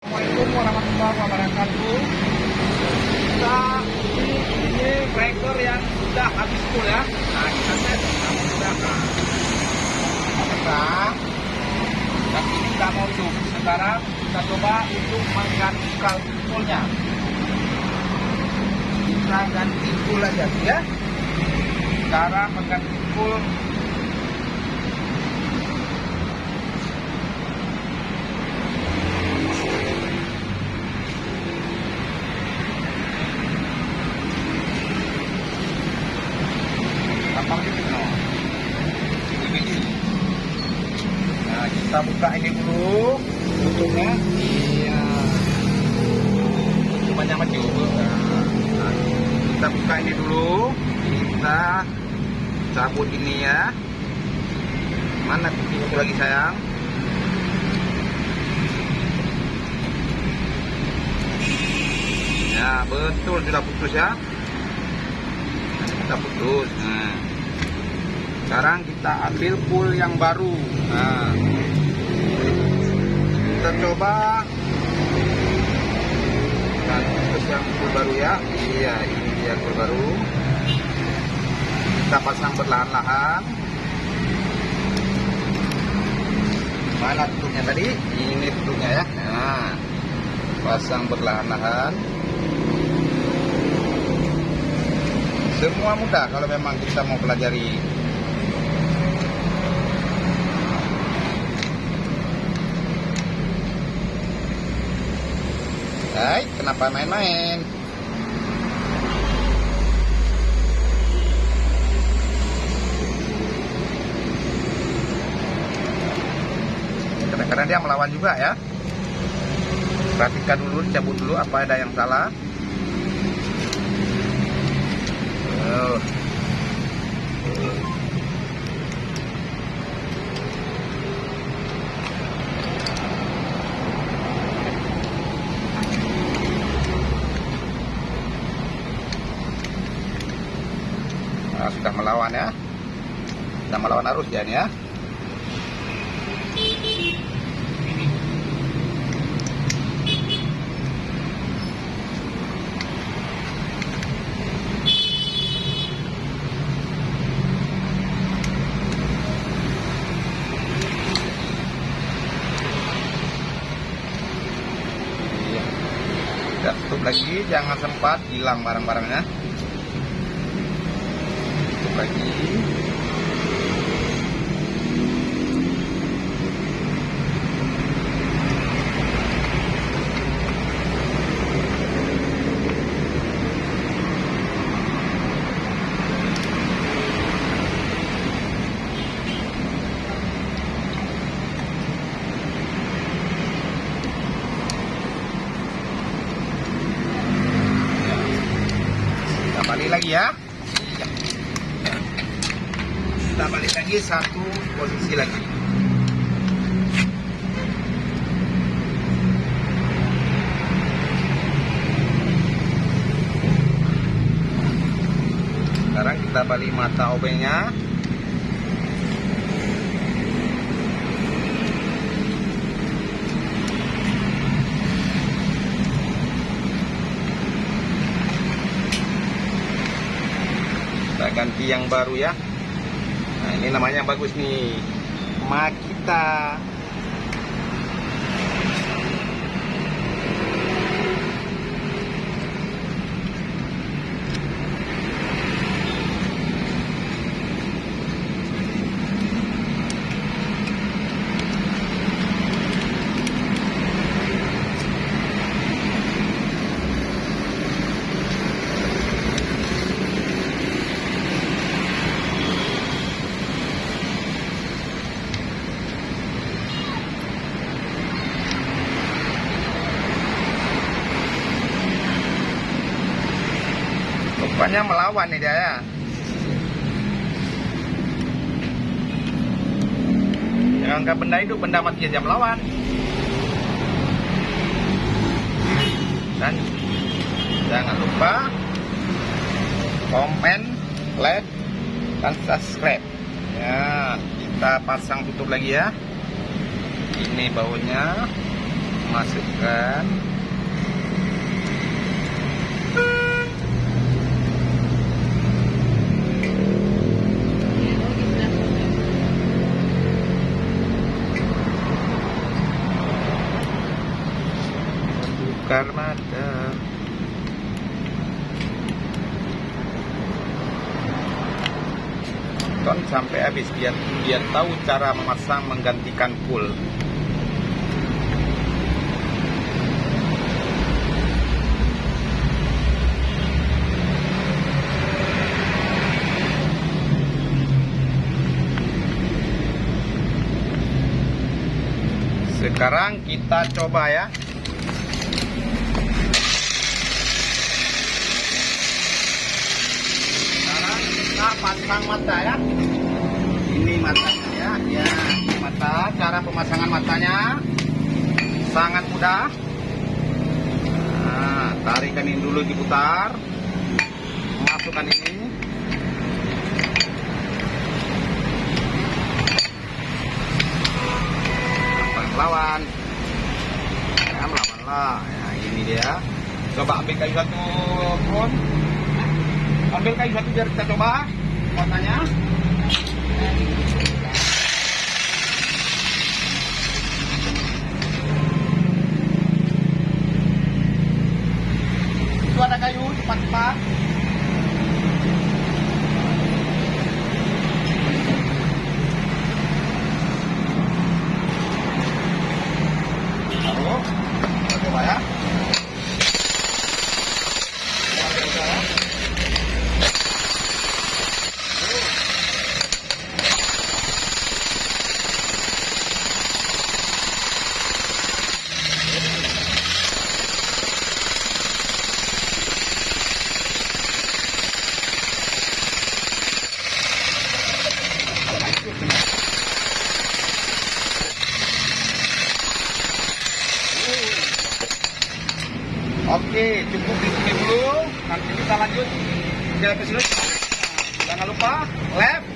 Assalamualaikum warahmatullahi wabarakatuh. Ini breaker yang sudah habis full ya. Nah, kita tes sudah pasang. Dan ini kita mau coba. Sekarang kita coba untuk mengganti fullnya. Kita ganti full aja ya. Cara mengganti full. Nah, kita buka ini dulu tutupnya. Iya. Cumanya maju. Nah, kita buka ini dulu. Kita cabut ini ya. Mana tutup lagi sayang? Ya betul sudah putus ya. Kita putus. Nah. Sekarang kita ambil full yang baru. Nah, kita coba dan terus yang full baru ya. Iya, ini dia full baru. Kita pasang perlahan-lahan. Mana tutupnya tadi? Ini tutupnya ya. Nah, pasang perlahan-lahan. Semua mudah kalau memang kita mau pelajari. Hai, kenapa main-main? Kadang-kadang dia melawan juga ya. Perhatikan dulu, cabut dulu apa ada yang salah. Nah, sudah melawan ya, sudah melawan arus ya ini ya. Kita tutup lagi, jangan sempat hilang barang-barangnya. Tutup lagi. Balik lagi ya. Kita balik lagi satu posisi lagi. Sekarang kita balik mata obengnya. Kita ganti yang baru ya. Nah, ini namanya yang bagus nih, Makita. Rupanya melawan nih dia ya. Jangan anggap benda hidup, benda mati aja melawan. Dan jangan lupa komen, like, dan subscribe. Ya, kita pasang tutup lagi ya. Ini baunya. Masukkan. Bongkar mata. Tonton sampai habis biar tahu cara memasang menggantikan full. Sekarang kita coba ya. Sekarang kita pasang mata ya. Ini matanya ya. Ya, ini mata. Cara pemasangan matanya sangat mudah. Nah, tarikan ini dulu, diputar. Masukkan ini. Melawan ya, melawan lah ya, ini dia. Coba ambil kayu satu, Bun. Ambil kayu satu biar kita coba warnanya. Itu ada kayu, cepat-cepat. Coba ya. Oke, cukup di sini dulu. Nanti kita lanjut jalan ke sini. Jangan lupa left,